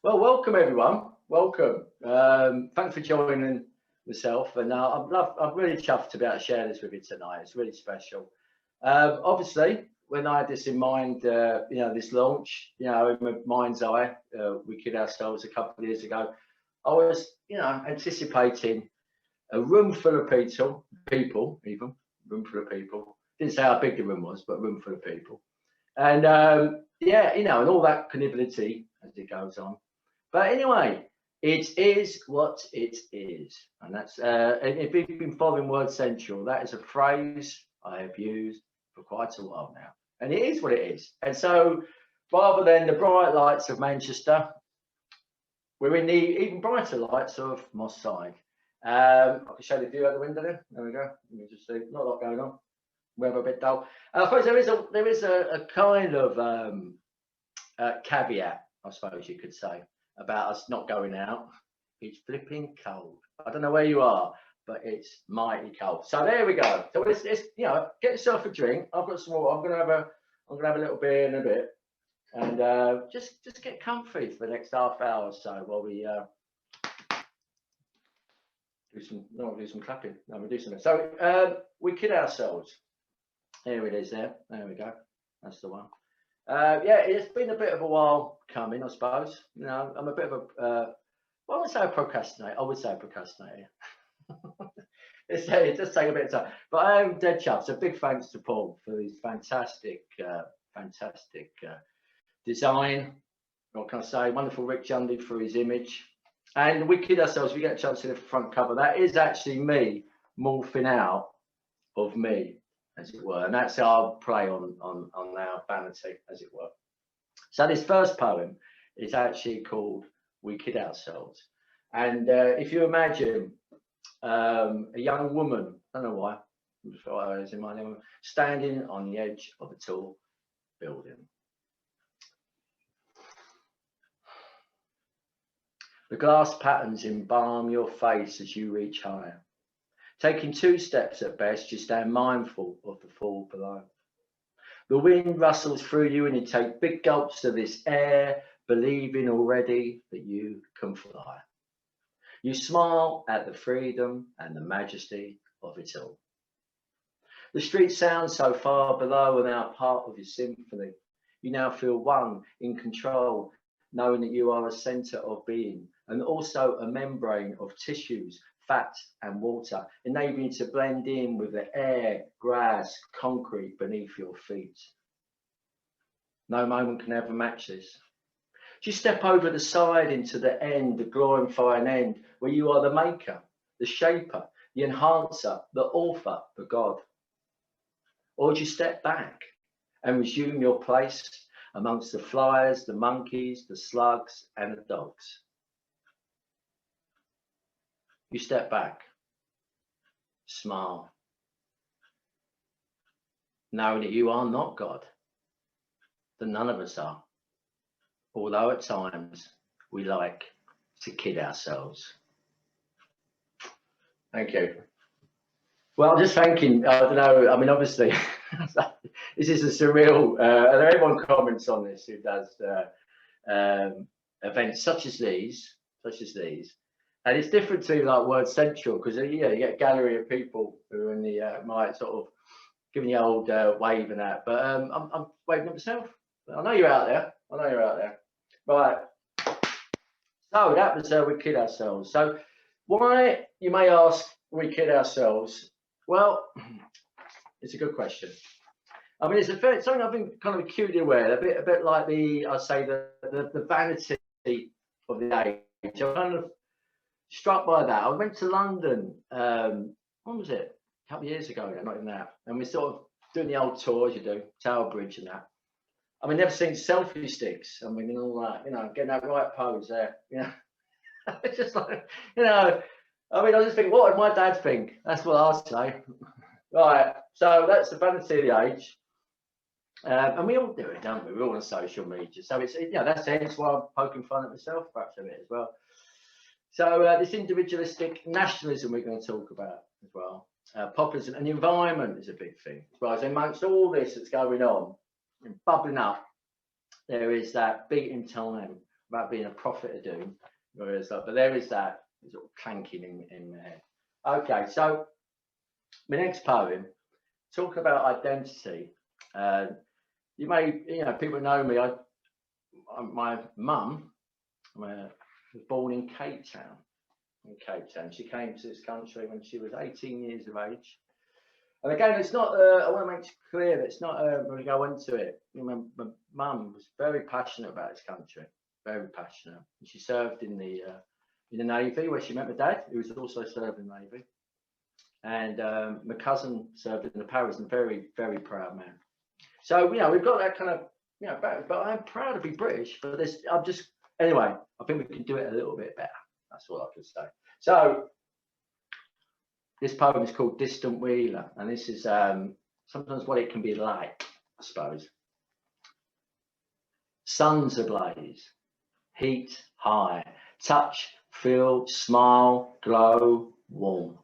Well, welcome everyone. Welcome. Thanks for joining myself, and I'm really chuffed to be able to share this with you tonight. It's really special. Obviously, when I had this in mind, this launch, in my mind's eye, we kid ourselves a couple of years ago. I was, anticipating a room full of people, even room full of people. Didn't say how big the room was, but a room full of people, and and all that carnivality as it goes on. But anyway, it is what it is. And and if you've been following Word Central, that is a phrase I have used for quite a while now. And it is what it is. And so rather than the bright lights of Manchester, we're in the even brighter lights of Moss Side. I can show the view out the window there. There we go. Let me just see. Not a lot going on. Weather a bit dull. And I suppose there is a kind of caveat, I suppose you could say, about us not going out. It's flipping cold. I don't know where you are, but it's mighty cold. So there we go. So it's get yourself a drink. I've got some water. I'm gonna have a little beer in a bit, and just get comfy for the next half hour or so while we do some clapping. No, we do something. So we kid ourselves. Here it is. There we go. That's the one. It's been a bit of a while coming, I suppose. I'm a bit of a, well, I would say a procrastinator. I would say a procrastinator. It does take a bit of time, but I am dead chuffed. So big thanks to Paul for his fantastic design. What can I say? Wonderful Rick Jundy for his image. And we kid ourselves, we get a chance to see the front cover. That is actually me morphing out of me, as it were, and that's our play on our vanity, as it were. So this first poem is actually called "We Kid Ourselves," and if you imagine a young woman, I don't know why, I was in my name, standing on the edge of a tall building. The glass patterns embalm your face as you reach higher. Taking 2 steps at best, you stand mindful of the fall below. The wind rustles through you and you take big gulps of this air, believing already that you can fly. You smile at the freedom and the majesty of it all. The street sounds so far below are now part of your symphony. You now feel one, in control, knowing that you are a centre of being and also a membrane of tissues, fat and water, enabling you to blend in with the air, grass, concrete beneath your feet. No moment can ever match this. You step over the side into the end, the glorifying end, where you are the maker, the shaper, the enhancer, the author, the God. Or do you step back and resume your place amongst the flies, the monkeys, the slugs, and the dogs? You step back, smile, knowing that you are not God, that none of us are, although at times we like to kid ourselves. Thank you. Well, just thanking, I don't know, I mean, obviously, this is a surreal, and everyone comments on this who does events such as these. And it's different to like Word Central because you get a gallery of people who are in the might sort of giving you old wave and that. But I'm waving at myself. I know you're out there. Right. So that was we kid ourselves. So why, you may ask, we kid ourselves? Well, it's a good question. I mean, it's something I've been kind of acutely aware, a bit like the vanity of the age. I'm kind of struck by that. I went to London, when was it? A couple of years ago, not even that. And we're sort of doing the old tours you do, Tower Bridge and that. I mean, never seen selfie sticks. I mean, and all that, getting that right pose there, It's just like, I mean, I just think, what would my dad think? That's what I'd say. Right, so that's the vanity of the age. And we all do it, don't we? We're all on social media. So it's, that's hence why I'm poking fun at myself, perhaps a bit as well. So this individualistic nationalism we're going to talk about as well. Populism and the environment is a big thing. Right, so amongst all this that's going on and bubbling up, there is that beating time about being a prophet of doom. But there is that sort of clanking in there. Okay, so my next poem, talk about identity. You may, people know me. My mum was born in Cape Town. She came to this country when she was 18 years of age. And again, it's not, I want to make it clear that it's not, when we go into it, my mum was very passionate about this country, very passionate. And she served in the Navy, where she met my dad, who was also serving in the Navy. And my cousin served in the Paris, and very, very proud man. So, we've got that kind of, but I'm proud to be British, but anyway, I think we can do it a little bit better. That's all I can say. So, this poem is called Distant Wheeler, and this is sometimes what it can be like, I suppose. Sun's ablaze, heat high, touch, feel, smile, glow, warm.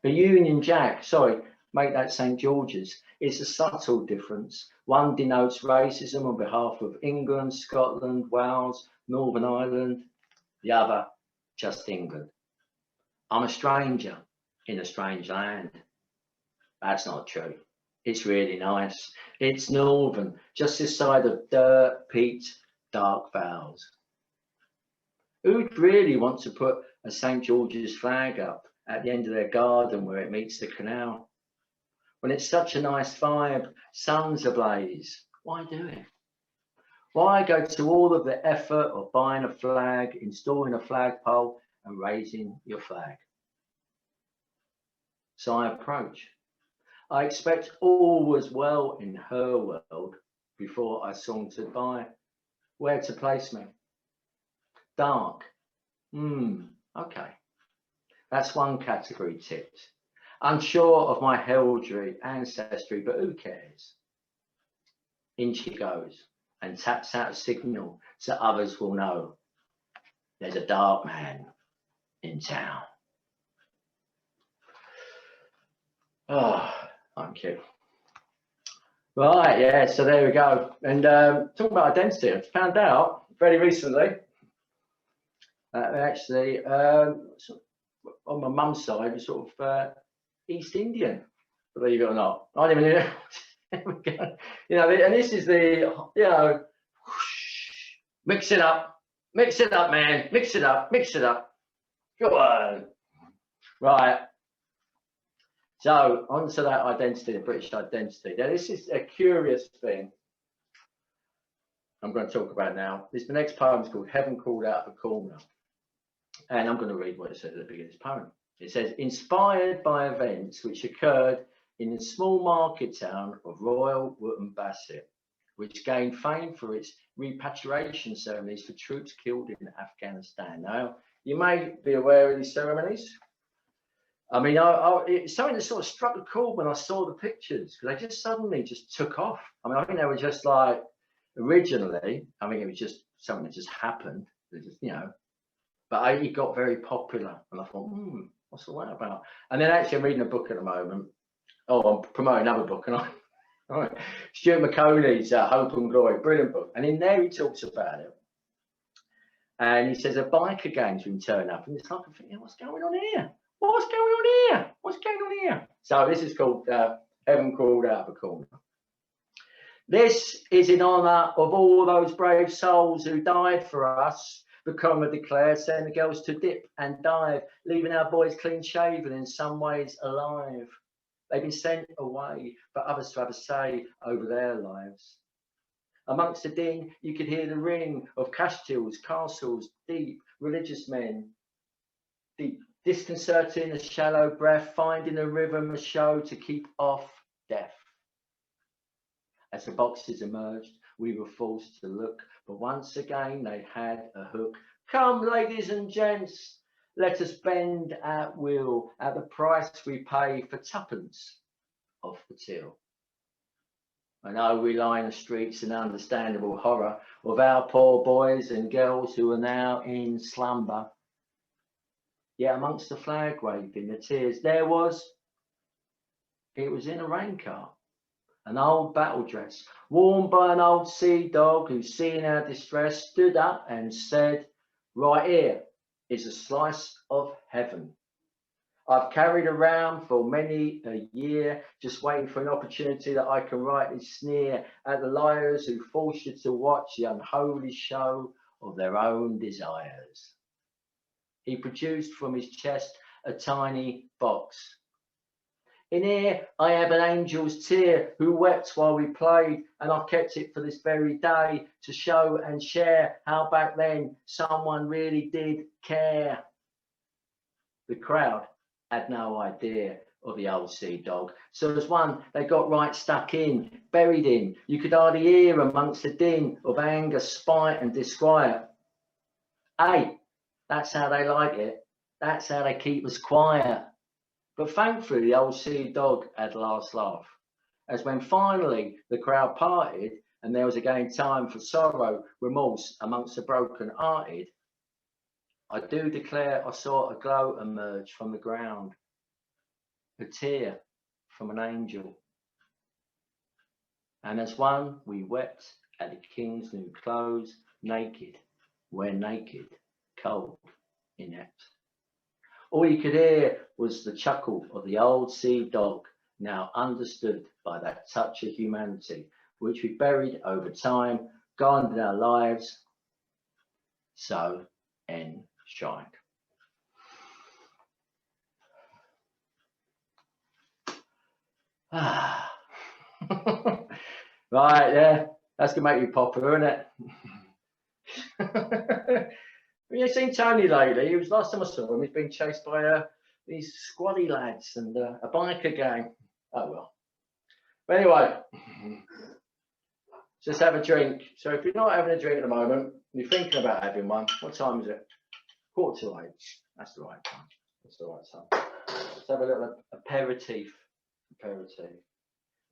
A Union Jack, make that St. George's. It's a subtle difference. One denotes racism on behalf of England, Scotland, Wales, Northern Ireland. The other, just England. I'm a stranger in a strange land. That's not true. It's really nice. It's northern, just this side of dirt, peat, dark vales. Who'd really want to put a St. George's flag up at the end of their garden where it meets the canal? When it's such a nice vibe, sun's ablaze, why do it? Why go to all of the effort of buying a flag, installing a flagpole and raising your flag? So I approach. I expect all was well in her world before I sauntered by. Where to place me? Dark. Okay. That's one category tipped. Unsure of my heraldry, ancestry, but who cares? In she goes and taps out a signal so others will know there's a dark man in town. Oh, thank you. Right, yeah, so there we go. And talking about identity, I found out very recently that actually, on my mum's side, was sort of East Indian, believe it or not. I didn't even know. And this is the, mix it up, man, mix it up. Go on. Right. So onto that identity, the British identity. Now, this is a curious thing I'm going to talk about now. The next poem is called Heaven Called Out of the Corner. And I'm going to read what it says at the beginning of this poem. It says, inspired by events which occurred in the small market town of Royal Wootton Bassett, which gained fame for its repatriation ceremonies for troops killed in Afghanistan. Now, you may be aware of these ceremonies. I mean, it's something that sort of struck a chord when I saw the pictures, because they just suddenly took off. I mean, I think they were just like, originally, I mean, it was just something that just happened. It just, but it got very popular, and I thought, what's all that about? And then actually, I'm reading a book at the moment. Oh, I'm promoting another book, and Stuart Macauley's Hope and Glory, brilliant book. And in there, he talks about it. And he says a biker gang's been turned up, and it's like, I'm thinking, what's going on here? What's going on here? What's going on here? So this is called Heaven Called Out of the Corner. This is in honour of all those brave souls who died for us. The comma declared, send the girls to dip and dive, leaving our boys clean shaven, in some ways alive. They've been sent away for others to have a say over their lives. Amongst the din, you could hear the ring of castles, deep religious men, deep, disconcerting a shallow breath, finding a rhythm, a show to keep off death. As the boxes emerged, we were forced to look, but once again they had a hook. Come, ladies and gents, let us bend at will at the price we pay for tuppence off the till. I know we lie in the streets in understandable horror of our poor boys and girls who are now in slumber. Yet amongst the flag waving, the tears, it was in a rain car. An old battle dress, worn by an old sea dog who, seeing our distress, stood up and said, "Right here is a slice of heaven. I've carried around for many a year, just waiting for an opportunity that I can rightly sneer at the liars who force you to watch the unholy show of their own desires." He produced from his chest a tiny box. "In here I have an angel's tear who wept while we played, and I've kept it for this very day to show and share how back then someone really did care." The crowd had no idea of the old sea dog, so as one they got right stuck in, buried in. You could hardly hear amongst the din of anger, spite and disquiet. Hey, that's how they like it. That's how they keep us quiet. But thankfully the old sea dog had last laugh, as when finally the crowd parted and there was again time for sorrow, remorse amongst the broken hearted, I do declare I saw a glow emerge from the ground, a tear from an angel. And as one we wept at the king's new clothes, naked, we're naked, cold, inept. All you could hear was the chuckle of the old sea dog, now understood by that touch of humanity, which we buried over time, gone in our lives, so enshrined. Ah. Right, yeah, that's gonna make you popular, isn't it? Have you seen Tony lately? It was last time I saw him. He's been chased by these squaddy lads and a biker gang. Oh well. But anyway, just have a drink. So if you're not having a drink at the moment, you're thinking about having one. What time is it? 7:45. That's the right time. That's the right time. Let's have a little aperitif.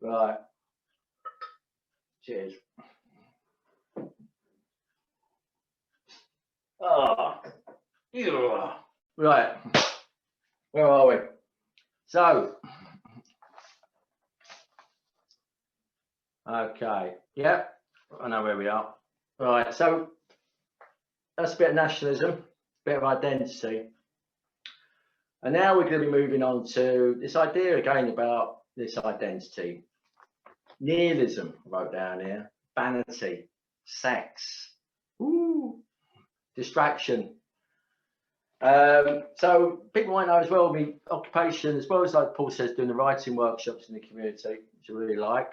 Right. Cheers. Oh, yeah. Right. Where are we? So, okay. Yeah, I know where we are. Right. So that's a bit of nationalism, a bit of identity. And now we're going to be moving on to this idea again about this identity. Nihilism, I wrote down here. Vanity, sex, distraction. So people might know as well, my occupation, as well as like Paul says, doing the writing workshops in the community, which I really like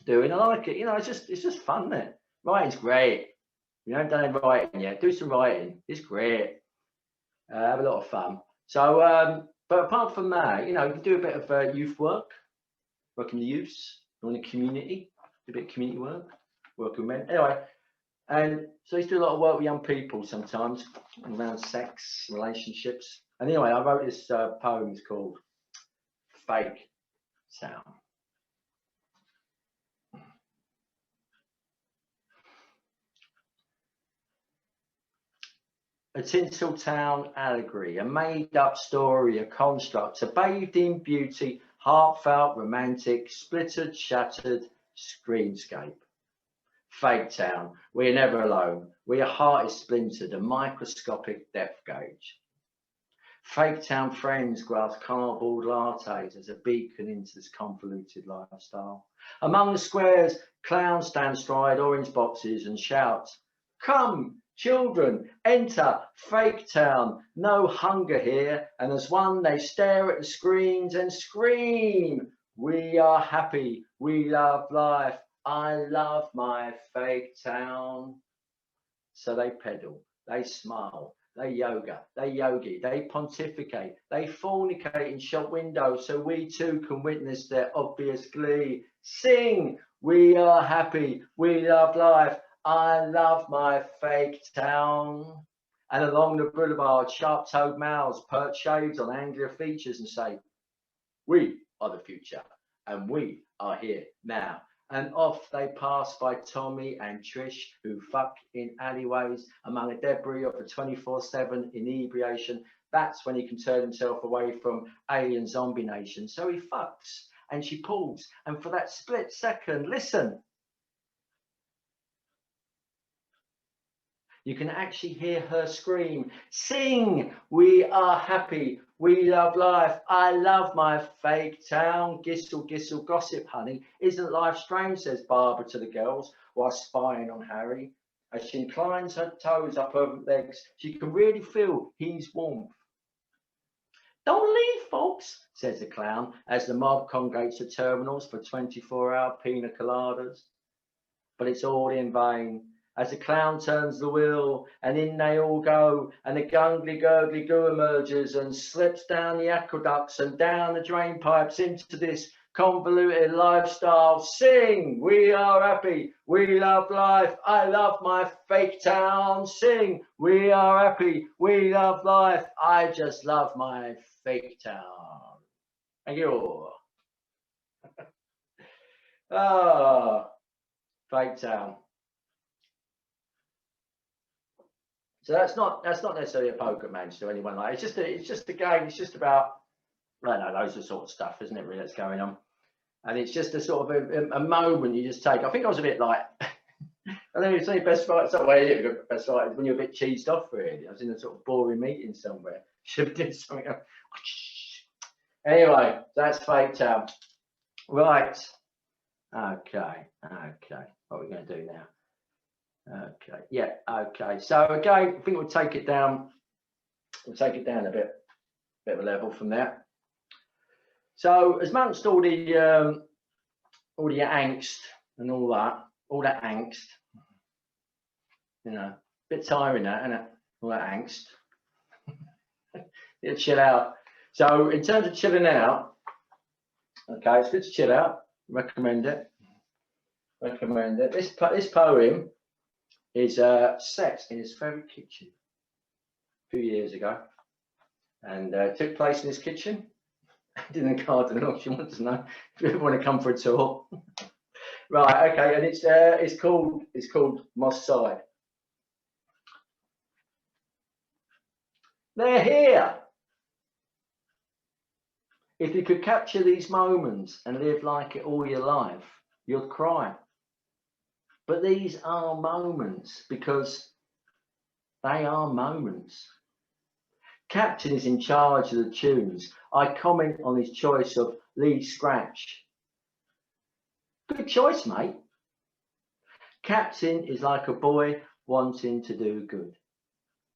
doing. I like it, you know, it's just fun, isn't it? Writing's great. You haven't done any writing yet, do some writing. It's great. Have a lot of fun. So, but apart from that, you know, you can do a bit of youth work, working the youths, in the community, do a bit of community work, working with men. Anyway, and so I used to do a lot of work with young people sometimes around sex, relationships. And anyway, I wrote this poem. It's called Fake Town. A Tinseltown allegory, a made-up story, a construct, a bathed in beauty, heartfelt, romantic, splittered, shattered screenscape. Fake town, we're never alone. Where your heart is splintered, a microscopic depth gauge. Fake town friends grasp cardboard lattes as a beacon into this convoluted lifestyle. Among the squares, clowns stand astride orange boxes and shout, "Come, children, enter fake town, no hunger here." And as one they stare at the screens and scream, "We are happy, we love life, I love my fake town." So they pedal, they smile, they yoga, they yogi, they pontificate, they fornicate in shop windows so we too can witness their obvious glee. Sing, "We are happy, we love life, I love my fake town." And along the boulevard, sharp-toed mouths perch shades on angular features and say, "We are the future, and we are here now." And off they pass by Tommy and Trish, who fuck in alleyways among the debris of the 24/7 inebriation. That's when he can turn himself away from alien zombie nation. So he fucks and she pulls. And for that split second, listen, you can actually hear her scream, sing, we are happy, we love life, I love my fake town, gistle, gistle, gossip, honey. Isn't life strange, says Barbara to the girls while spying on Harry. As she inclines her toes up her legs, she can really feel his warmth. Don't leave, folks, says the clown, as the mob congregates at terminals for 24-hour pina coladas. But it's all in vain. As the clown turns the wheel, and in they all go, and the gungly gurgly goo emerges and slips down the aqueducts and down the drain pipes into this convoluted lifestyle. Sing, we are happy, we love life, I love my fake town. Sing, we are happy, we love life, I just love my fake town. Thank you. Ah, fake town. So that's not necessarily a poker match to anyone like. It's just a game. It's just about, I don't know, loads of sort of stuff, isn't it? Really, that's going on, and it's just a sort of a moment you just take. I think I was a bit like, I know you say best fight. So way best fight when you're a bit cheesed off. Really, I was in a sort of boring meeting somewhere. Should have did something else. Anyway, that's fake town. Right. Okay. What are we going to do now? Okay, yeah, okay. So again, I think we'll take it down. We'll take it down a bit of a level from there. So, as amongst all the angst and all that angst, you know, a bit tiring that, isn't it? All that angst. Yeah, chill out. So, in terms of chilling out, okay, it's good to chill out. Recommend it. This poem is set in his favourite kitchen a few years ago, and took place in his kitchen. In the garden. If you want to know, if you ever want to come for a tour, right? Okay, and it's called Moss Side. They're here. If you could capture these moments and live like it all your life, you'd cry. But these are moments because they are moments. Captain is in charge of the tunes. I comment on his choice of Lee Scratch. Good choice, mate. Captain is like a boy wanting to do good.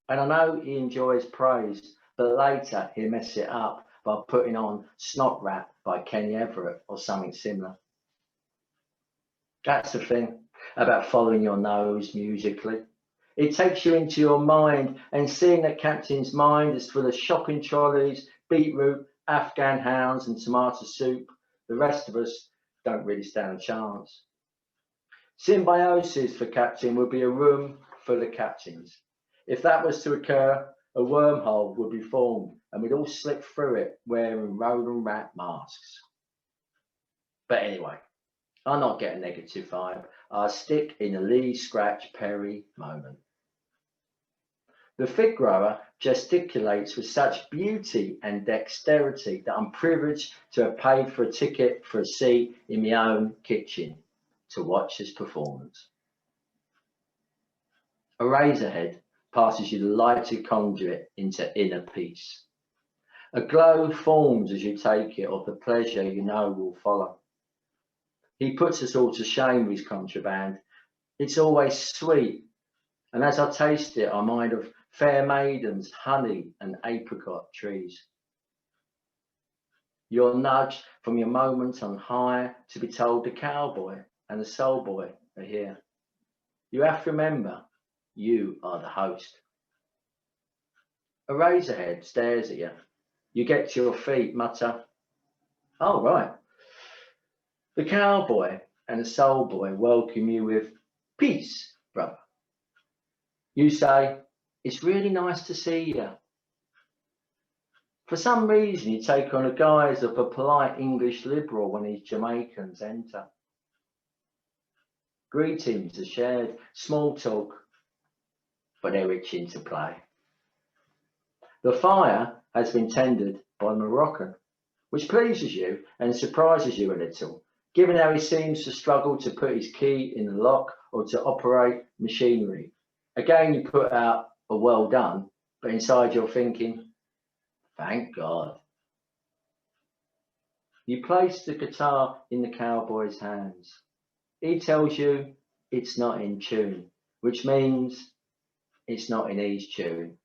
And I know he enjoys praise, but later he'll mess it up by putting on Snot Rap by Kenny Everett or something similar. That's the thing about following your nose musically. It takes you into your mind, and seeing that Captain's mind is full of shopping trolleys, beetroot, Afghan hounds and tomato soup, the rest of us don't really stand a chance. Symbiosis for Captain would be a room full of captains. If that was to occur, a wormhole would be formed and we'd all slip through it wearing rodent rat masks. But anyway, I'll not get a negative vibe. I'll stick in a Lee Scratch Perry moment. The fig grower gesticulates with such beauty and dexterity that I'm privileged to have paid for a ticket for a seat in my own kitchen to watch his performance. A razorhead passes you the lighted conduit into inner peace. A glow forms as you take it of the pleasure you know will follow. He puts us all to shame with his contraband. It's always sweet, and as I taste it, I mind of fair maidens, honey and apricot trees. You're nudged from your moment on high to be told the cowboy and the soul boy are here. You have to remember, you are the host. A razorhead stares at you. You get to your feet, mutter, "Oh, right." The cowboy and the soul boy welcome you with, "Peace, brother." You say, "It's really nice to see you." For some reason, you take on the guise of a polite English liberal when these Jamaicans enter. Greetings are shared, small talk, but they're itching to play. The fire has been tended by Moroccan, which pleases you and surprises you a little, given how he seems to struggle to put his key in the lock or to operate machinery. Again, you put out a well done, but inside you're thinking, thank God. You place the guitar in the cowboy's hands. He tells you it's not in tune, which means it's not in his tune.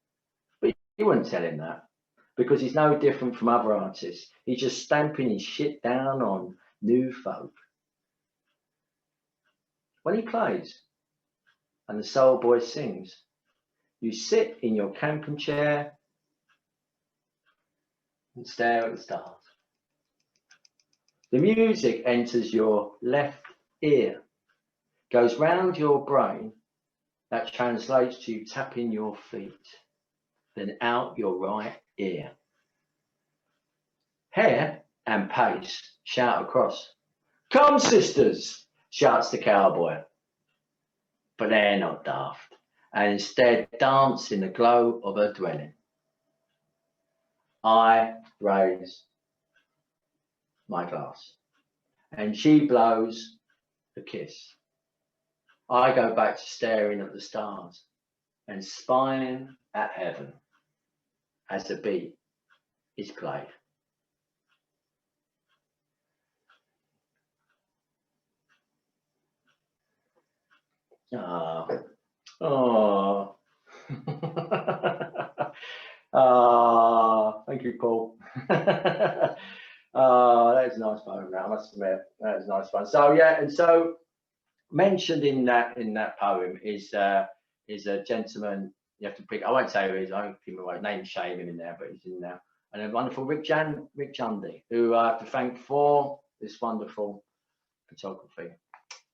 But you wouldn't tell him that, because he's no different from other artists. He's just stamping his shit down on new folk. When he plays and the soul boy sings, you sit in your camping chair and stare at the stars. The music enters your left ear, goes round your brain, that translates to you tapping your feet, then out your right ear. Hair and pace shout across. Come, sisters, shouts the cowboy. But they're not daft, and instead dance in the glow of her dwelling. I raise my glass, and she blows a kiss. I go back to staring at the stars and spying at heaven as the beat is played. Thank you, Paul. That is a nice poem. Now I must admit, that is a nice one. So yeah, and so mentioned in that poem is a gentleman. You have to pick. I won't say who he is. I won't give him away. Name shame him in there, but he's in there. And a wonderful Rick Jundy, who I have to thank for this wonderful photography,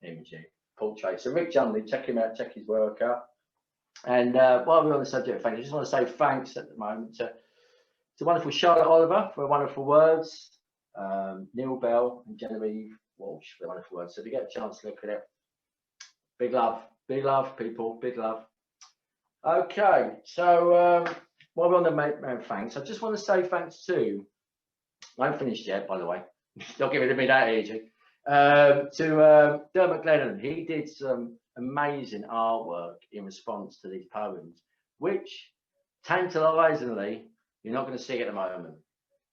imaging, portrait. So Rick Jundy, check him out, check his work out. And while we're on the subject of thanks, I just want to say thanks at the moment to wonderful Charlotte Oliver for wonderful words, Neil Bell and Genevieve Walsh for wonderful words. So if you get a chance to look at it, big love, people, big love. Okay, so while we're on the thanks, I just want to say thanks to, I haven't finished yet, by the way, don't give it to me that easy, to Dermot Glennon. He did some amazing artwork in response to these poems, which tantalizingly you're not going to see at the moment.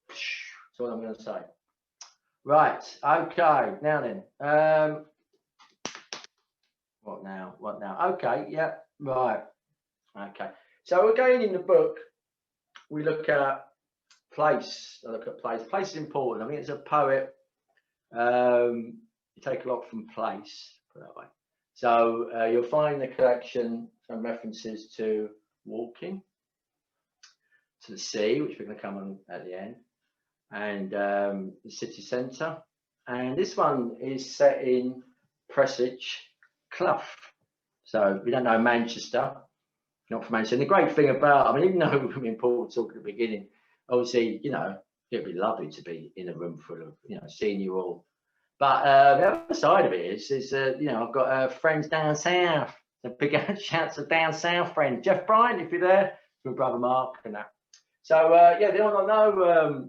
That's all I'm going to say. Right, okay, now then, what now? Okay, yeah, right, okay. So again in the book, we look at place. Place is important. I mean, it's a poet. You take a lot from place, put it that way. So you'll find in the collection some references to walking, to the sea, which we're going to come on at the end, and the city centre. And this one is set in Prestwich, Clough. So if you don't know Manchester, not from Manchester. And the great thing about, I mean, even though me and Paul talked at the beginning, obviously, you know, it'd be lovely to be in a room full of, you know, seeing you all. But the other side of it is you know, I've got friends down south. So big shouts to down south friend Jeff Bryant, if you're there, my brother Mark and that. So yeah, they might not know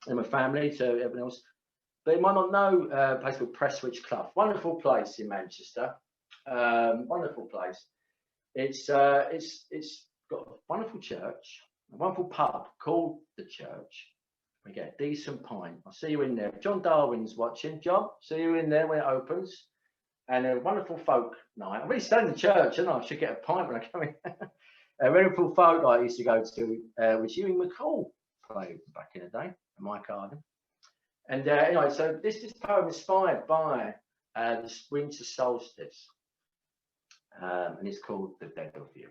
my family, so everyone else, but they might not know a place called Prestwich Clough. Wonderful place in Manchester. Wonderful place. It's got a wonderful church, a wonderful pub called the Church. We get a decent pint. I'll see you in there. John Darwin's watching. John, see you in there when it opens. And a wonderful folk night. I'm really staying in the church, and I should get a pint when I come in. A wonderful folk night I used to go to, which Ewing McCall played back in the day, in my garden. And anyway, so this poem is inspired by the winter solstice. And it's called The Dead of You.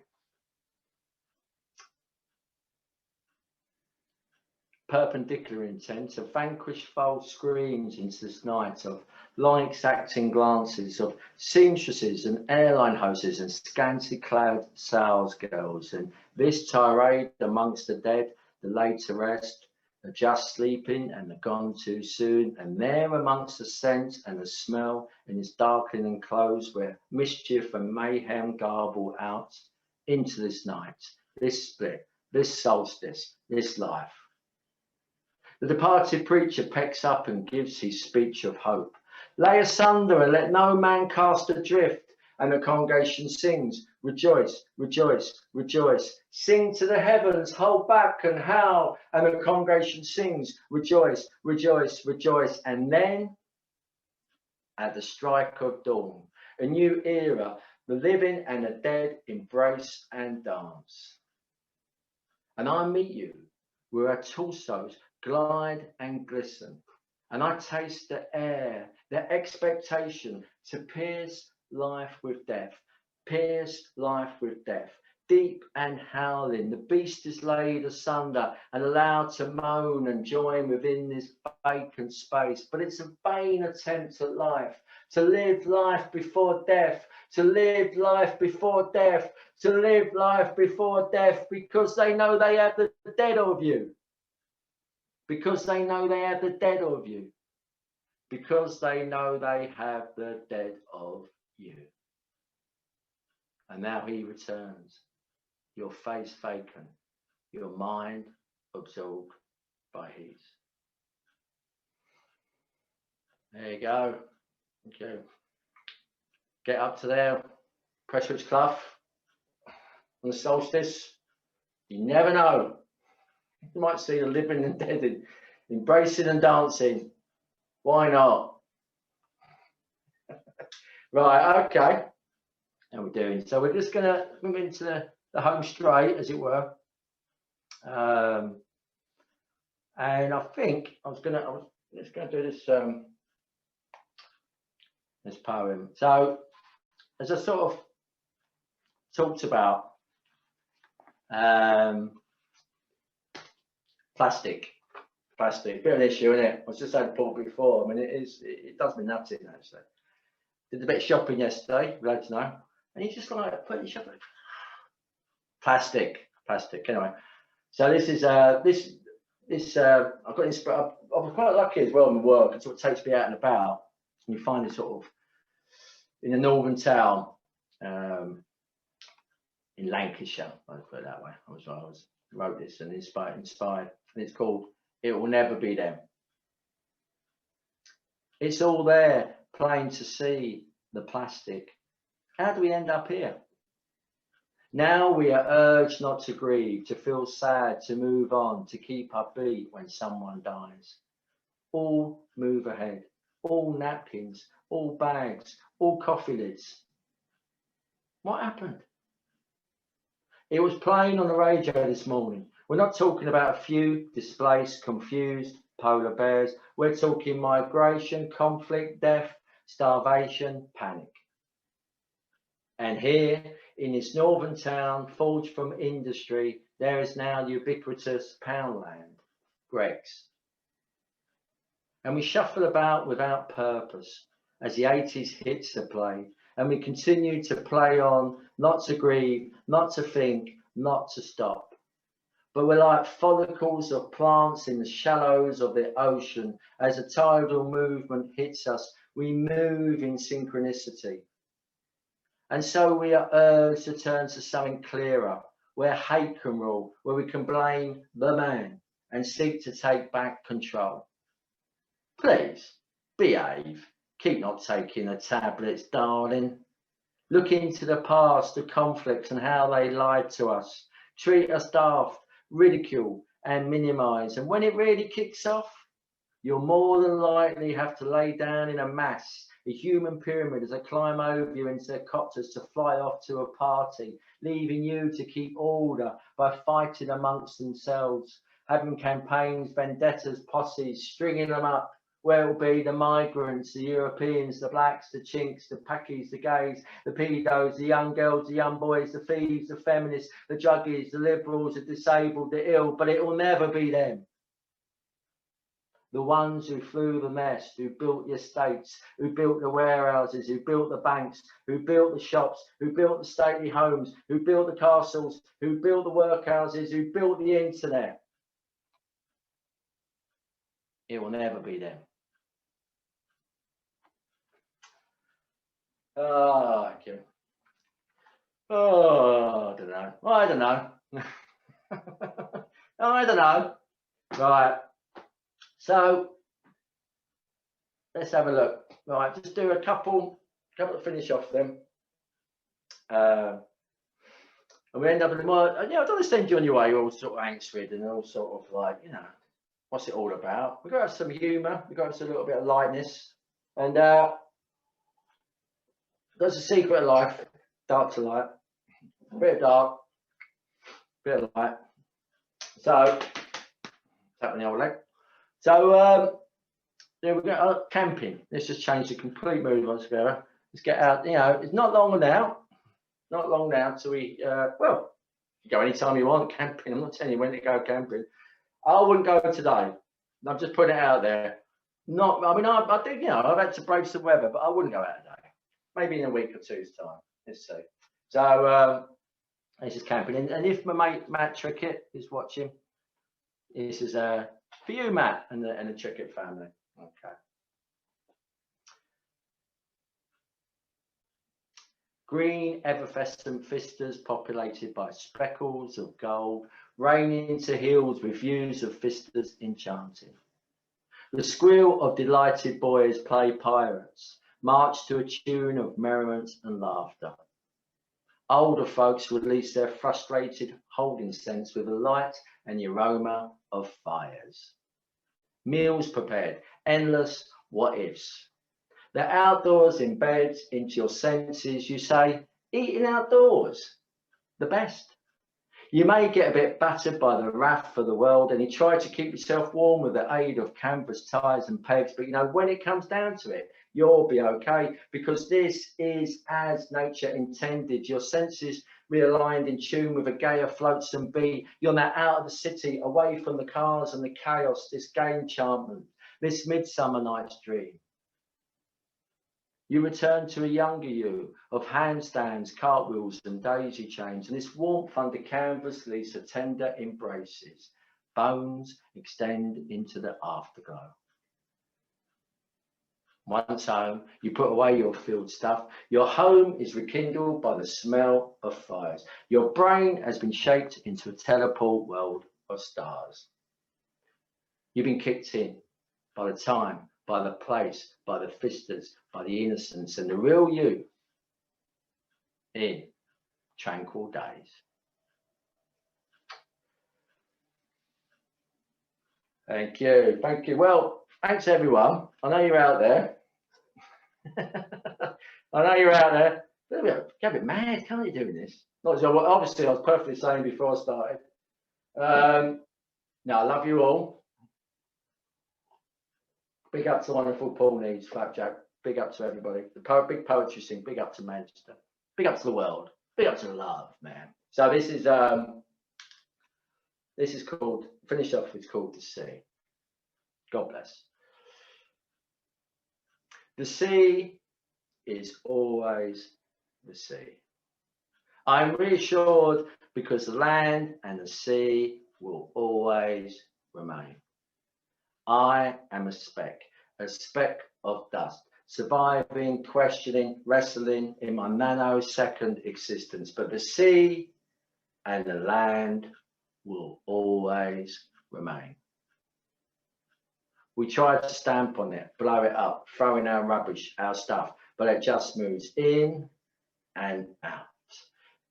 Perpendicular intent of vanquished foul screams into this night of long-exacting glances of seamstresses and airline hostesses and scantily clad salesgirls, and this tirade amongst the dead, the laid to rest, the just sleeping and the gone too soon, and there amongst the scent and the smell in his darkening clothes where mischief and mayhem garble out into this night, this split, this solstice, this life. The departed preacher pecks up and gives his speech of hope. Lay asunder and let no man cast adrift. And the congregation sings, rejoice, rejoice, rejoice. Sing to the heavens, hold back and howl. And the congregation sings, rejoice, rejoice, rejoice. And then, at the strike of dawn, a new era, the living and the dead embrace and dance. And I meet you where our torsos glide and glisten. And I taste the air, the expectation to pierce life with death, pierce life with death. Deep and howling, the beast is laid asunder and allowed to moan and join within this vacant space. But it's a vain attempt at life, to live life before death, to live life before death, to live life before death, because they know they have the dead of you. Because they know they have the dead of you. Because they know they have the dead of you. And now he returns, your face vacant, your mind absorbed by his. There you go. Okay. Get up to there, Prestwich Clough on the solstice. You never know. You might see the living and dead embracing and dancing. Why not? Right, okay. How we're doing. So we're just going to move into the home straight, as it were. And I think I was just going to do this this poem. So as I sort of talked about plastic, bit of an issue, isn't it? I was just saying Paul before. I mean, it does me nuts in actually. Did a bit of shopping yesterday, glad to know. And you just like putting shopping. Plastic. Anyway, so this is this I've got inspired. I'm quite lucky as well in my work. It sort of takes me out and about. And you find it sort of in a northern town in Lancashire. I'll put it that way. I wrote this and inspired, and it's called "It Will Never Be Them." It's all there, plain to see. The plastic. How do we end up here? Now we are urged not to grieve, to feel sad, to move on, to keep our beat when someone dies. All move ahead, all napkins, all bags, all coffee lids. What happened? It was playing on the radio this morning. We're not talking about a few displaced, confused polar bears. We're talking migration, conflict, death, starvation, panic. And here in this northern town, forged from industry, there is now the ubiquitous Poundland, Greggs. And we shuffle about without purpose as the 80s hits are played, and we continue to play on, not to grieve, not to think, not to stop. But we're like follicles of plants in the shallows of the ocean. As a tidal movement hits us, we move in synchronicity. And so we are urged to turn to something clearer, where hate can rule, where we can blame the man and seek to take back control. Please, behave. Keep not taking the tablets, darling. Look into the past, the conflicts and how they lied to us. Treat us daft, ridicule and minimise. And when it really kicks off, you'll more than likely have to lay down in a mass, a human pyramid, as they climb over you into their copters to fly off to a party, leaving you to keep order by fighting amongst themselves, having campaigns, vendettas, posses, stringing them up. Where it will be the migrants, the Europeans, the blacks, the chinks, the packies, the gays, the pedos, the young girls, the young boys, the thieves, the feminists, the druggies, the liberals, the disabled, the ill, but it will never be them. The ones who flew the nest, who built the estates, who built the warehouses, who built the banks, who built the shops, who built the stately homes, who built the castles, who built the workhouses, who built the internet. It will never be them. Oh, okay. Oh, I don't know. I don't know. I don't know. Right. So let's have a look. Right, just do a couple to finish off them. And we end up in the more, I don't want to send you on your way, you're all sort of angst-ridden and all sort of like, what's it all about? We've got to have some humour, we've got to have a little bit of lightness. And that's the secret of life, dark to light, a bit of dark, a bit of light. So, tap on the old leg. So, we're going camping. Let's just change the complete mood altogether. Let's get out, it's not long now. Not long now till we, well, you go anytime you want camping. I'm not telling you when to go camping. I wouldn't go today. I'm just putting it out there. I think, I've had to brave some weather, but I wouldn't go out today. Maybe in a week or two's time. Let's see. So, this is camping. And if my mate Matt Trickett is watching, this is for you, Matt, and the Trickett family. Okay. Green effervescent vistas populated by speckles of gold, rain into hills with views of vistas enchanting. The squeal of delighted boys play pirates, march to a tune of merriment and laughter. Older folks release their frustrated holding sense with the light and the aroma of fires. Meals prepared, endless what-ifs. The outdoors embeds into your senses. You say, eating outdoors, the best. You may get a bit battered by the wrath of the world and you try to keep yourself warm with the aid of canvas ties and pegs. But when it comes down to it, you'll be okay because this is as nature intended. Your senses realigned in tune with a gayer flotsam beat. You're now out of the city, away from the cars and the chaos, this gay enchantment, this midsummer night's dream. You return to a younger you of handstands, cartwheels and daisy chains, and this warmth under canvas leads to tender embraces. Bones extend into the afterglow. Once home, you put away your field stuff. Your home is rekindled by the smell of fires. Your brain has been shaped into a teleport world of stars. You've been kicked in by the time, by the place, by the vistas, by the innocence and the real you in tranquil days. Thank you. Thank you. Well, thanks everyone. I know you're out there. I know you're out there. Get a bit mad, can't you, doing this? Obviously, I was perfectly sane before I started. No, I love you all. Big up to wonderful Paul Needs, Flapjack. Big up to everybody. The big poetry scene. Big up to Manchester. Big up to the world. Big up to the love, man. So this is called, finish off, it's called The Sea. God bless. The sea is always the sea. I'm reassured because the land and the sea will always remain. I am a speck of dust, surviving, questioning, wrestling in my nanosecond existence. But the sea and the land will always remain. We try to stamp on it, blow it up, throw in our rubbish, our stuff, but it just moves in and out,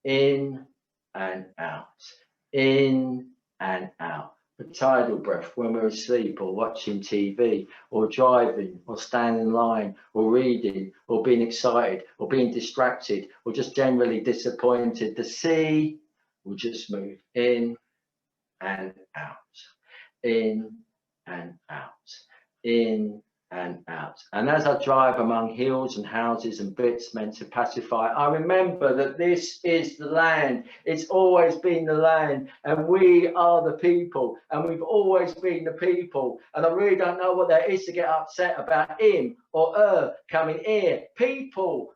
in and out, in and out. A tidal breath when we're asleep or watching TV or driving or standing in line or reading or being excited or being distracted or just generally disappointed. The sea will just move in and out, in and out, in and out. And as I drive among hills and houses and bits meant to pacify, I remember that this is the land. It's always been the land, and we are the people, and we've always been the people. And I really don't know what there is to get upset about him or her coming here. People,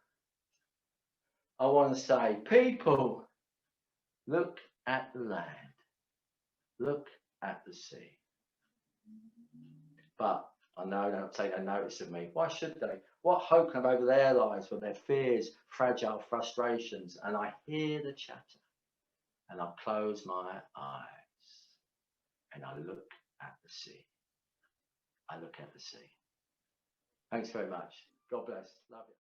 I want to say, people, look at the land, look at the sea. But I know they don't take a notice of me. Why should they? What hope can have over their lives with their fears, fragile frustrations? And I hear the chatter and I close my eyes and I look at the sea. I look at the sea. Thanks very much. God bless. Love you.